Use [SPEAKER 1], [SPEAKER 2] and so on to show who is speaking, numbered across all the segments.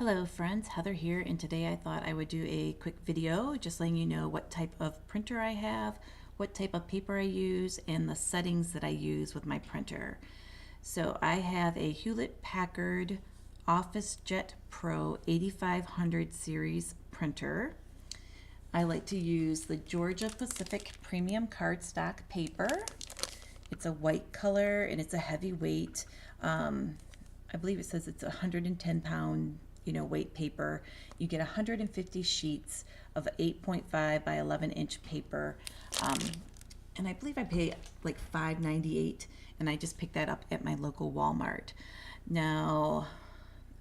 [SPEAKER 1] Hello friends, Heather here, and today I thought I would do a quick video just letting you know what type of printer I have, what type of paper I use, and the settings that I use with my printer. So I have a Hewlett-Packard OfficeJet Pro 8500 series printer. I like to use the Georgia Pacific Premium Cardstock paper. It's a white color and it's a heavy weight. I believe it says it's 110-pound weight paper. You get 150 sheets of 8.5 by 11-inch paper, and I believe I pay like $5.98, and I just picked that up at my local Walmart. Now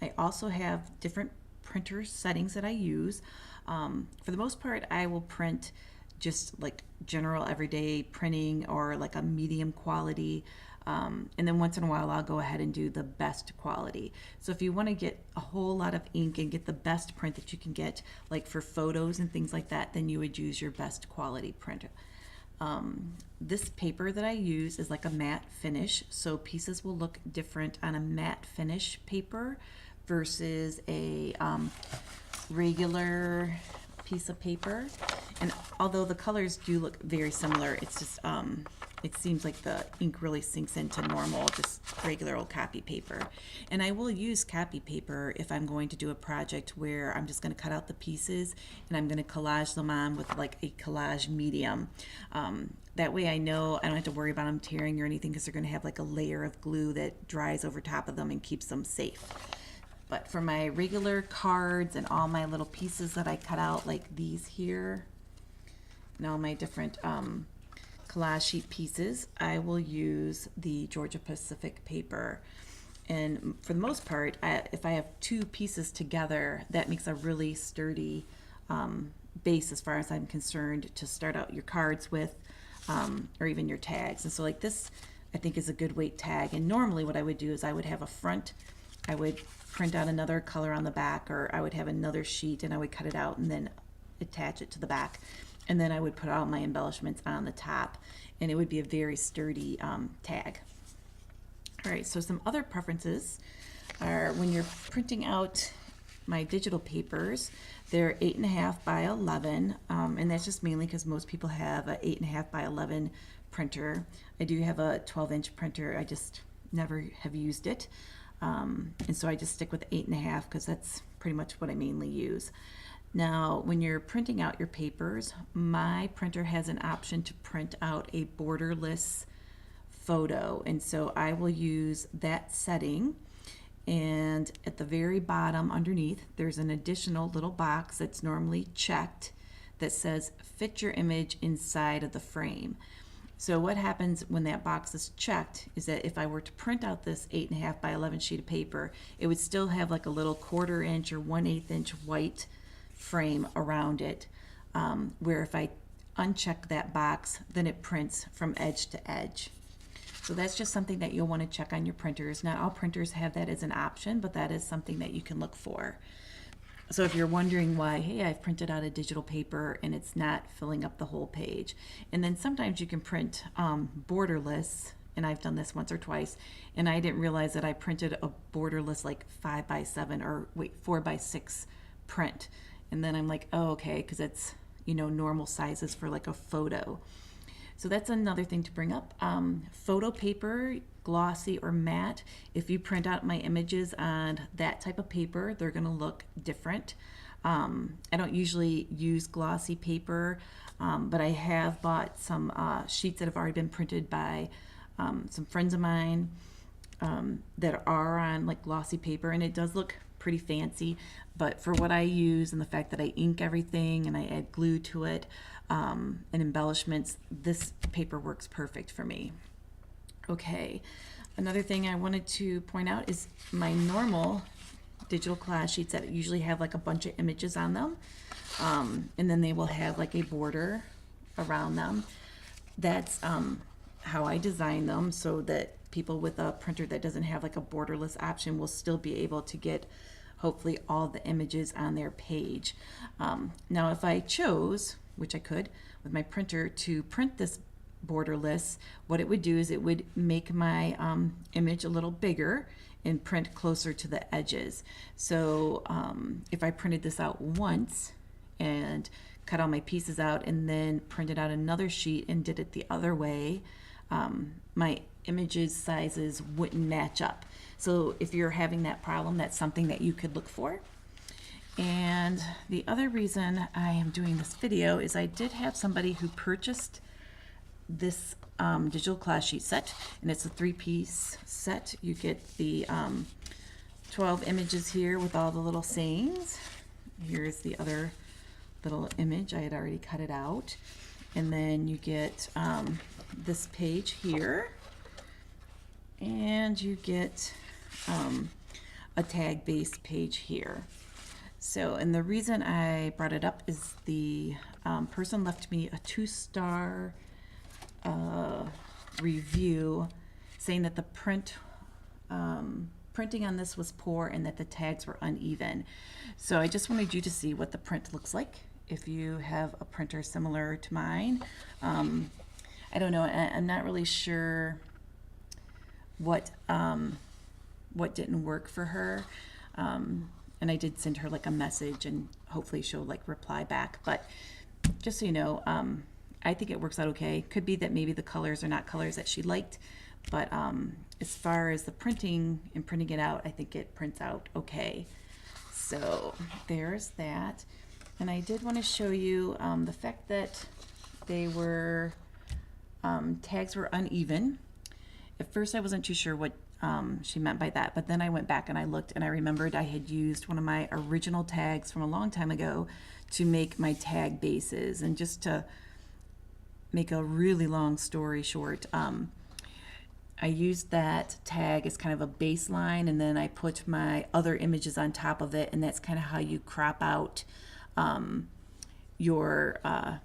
[SPEAKER 1] I also have different printer settings that I use. For the most part, I will print just like general everyday printing or like a medium quality. And then once in a while I'll go ahead and do the best quality. So if you want to get a whole lot of ink and get the best print that you can get, like for photos and things like that, then you would use your best quality printer. This paper that I use is like a matte finish, so pieces will look different on a matte finish paper versus a regular piece of paper. And although the colors do look very similar, it's just it seems like the ink really sinks into normal, just regular old copy paper. And I will use copy paper if I'm going to do a project where I'm just going to cut out the pieces and I'm going to collage them on with like a collage medium. That way I know I don't have to worry about them tearing or anything, because they're going to have like a layer of glue that dries over top of them and keeps them safe. But for my regular cards and all my little pieces that I cut out, like these here, and all my different collage sheet pieces, I will use the Georgia Pacific paper. And for the most part, if I have two pieces together, that makes a really sturdy base as far as I'm concerned to start out your cards with, or even your tags. And so like this, I think, is a good weight tag. And normally what I would do is I would have a front, I would print out another color on the back, or I would have another sheet and I would cut it out and then attach it to the back. And then I would put all my embellishments on the top, and it would be a very sturdy tag. All right, so some other preferences are when you're printing out my digital papers, they're 8.5 by 11, and that's just mainly because most people have a 8.5 by 11 printer. I do have a 12-inch printer, I just never have used it. And so I just stick with 8.5 because that's pretty much what I mainly use. Now, when you're printing out your papers, my printer has an option to print out a borderless photo, and so I will use that setting. And at the very bottom underneath, there's an additional little box that's normally checked that says fit your image inside of the frame. So what happens when that box is checked is that if I were to print out this 8.5 by 11 sheet of paper, it would still have like a little 1/4 inch or 1/8 inch white frame around it, where if I uncheck that box, then it prints from edge to edge. So that's just something that you'll want to check on your printers. Not all printers have that as an option, but that is something that you can look for. So if you're wondering why, hey, I've printed out a digital paper and it's not filling up the whole page. And then sometimes you can print borderless, and I've done this once or twice, and I didn't realize that I printed a borderless like 5 by 7 or 4 by 6 print. And then I'm like, oh, okay, because it's, normal sizes for like a photo. So that's another thing to bring up. Photo paper, glossy or matte, if you print out my images on that type of paper, they're going to look different. I don't usually use glossy paper, but I have bought some sheets that have already been printed by some friends of mine that are on like glossy paper, and it does look pretty fancy. But for what I use and the fact that I ink everything and I add glue to it and embellishments, this paper works perfect for me. Okay, another thing I wanted to point out is my normal digital collage sheets that usually have like a bunch of images on them, and then they will have like a border around them. That's how I design them, so that people with a printer that doesn't have like a borderless option will still be able to get hopefully all the images on their page. Now if I chose, which I could with my printer, to print this borderless, what it would do is it would make my image a little bigger and print closer to the edges. So if I printed this out once and cut all my pieces out and then printed out another sheet and did it the other way, my images sizes wouldn't match up. So if you're having that problem, that's something that you could look for. And the other reason I am doing this video is I did have somebody who purchased this digital collage sheet set, and it's a 3-piece set. You get the 12 images here with all the little sayings. Here's the other little image. I had already cut it out. And then you get this page here, and you get a tag-based page here. So, and the reason I brought it up is the person left me a 2-star review saying that the printing on this was poor and that the tags were uneven. So I just wanted you to see what the print looks like if you have a printer similar to mine. I don't know, I'm not really sure what didn't work for her. And I did send her like a message, and hopefully she'll like reply back. But just so you know, I think it works out okay. Could be that maybe the colors are not colors that she liked, but as far as the printing and printing it out, I think it prints out okay. So there's that. And I did want to show you the fact that they were, tags were uneven. At first I wasn't too sure what she meant by that, but then I went back and I looked and I remembered I had used one of my original tags from a long time ago to make my tag bases. And just to make a really long story short, I used that tag as kind of a baseline, and then I put my other images on top of it, and that's kind of how you crop out your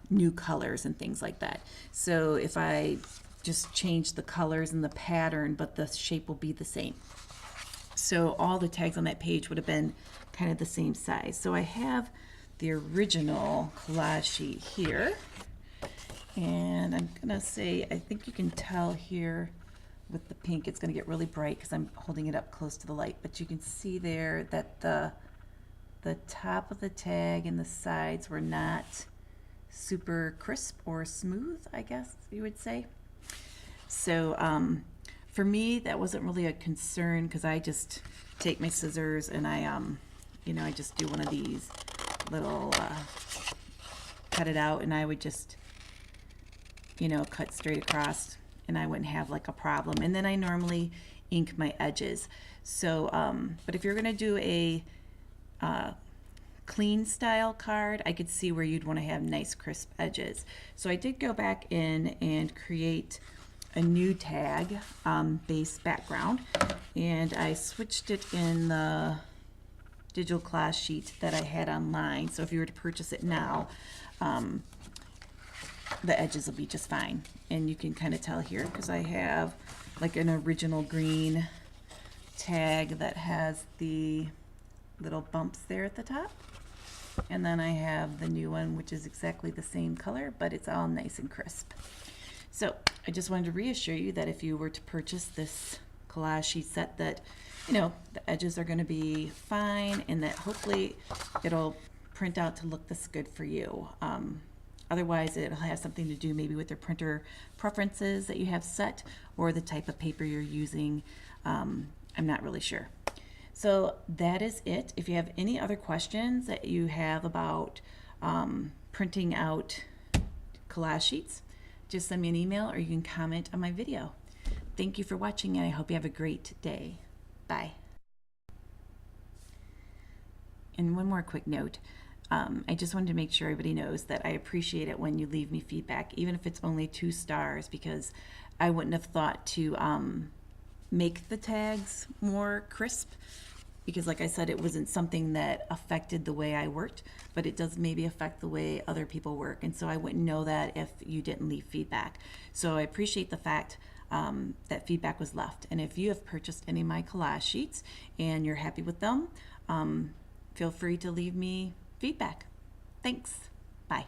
[SPEAKER 1] new colors and things like that. So if I just change the colors and the pattern, but the shape will be the same. So all the tags on that page would have been kind of the same size. So I have the original collage sheet here, and I'm gonna say, I think you can tell here with the pink, it's gonna get really bright because I'm holding it up close to the light, but you can see there that the top of the tag and the sides were not super crisp or smooth, I guess you would say. So for me, that wasn't really a concern because I just take my scissors and I just do one of these little, cut it out, and I would just, cut straight across, and I wouldn't have like a problem. And then I normally ink my edges. So, but if you're gonna do a clean style card, I could see where you'd want to have nice crisp edges. So I did go back in and create a new tag base background, and I switched it in the digital collage sheet that I had online. So if you were to purchase it now, the edges will be just fine. And you can kind of tell here because I have like an original green tag that has the little bumps there at the top, and then I have the new one which is exactly the same color, but it's all nice and crisp. So I just wanted to reassure you that if you were to purchase this collage sheet set, that the edges are going to be fine, and that hopefully it'll print out to look this good for you. Otherwise, it'll have something to do maybe with your printer preferences that you have set, or the type of paper you're using. I'm not really sure. So that is it. If you have any other questions that you have about printing out collage sheets, just send me an email or you can comment on my video. Thank you for watching, and I hope you have a great day. Bye. And one more quick note. I just wanted to make sure everybody knows that I appreciate it when you leave me feedback, even if it's only 2 stars, because I wouldn't have thought to make the tags more crisp, because like I said, it wasn't something that affected the way I worked, but it does maybe affect the way other people work, and so I wouldn't know that if you didn't leave feedback. So I appreciate the fact that feedback was left. And if you have purchased any of my collage sheets and you're happy with them, feel free to leave me feedback. Thanks. Bye.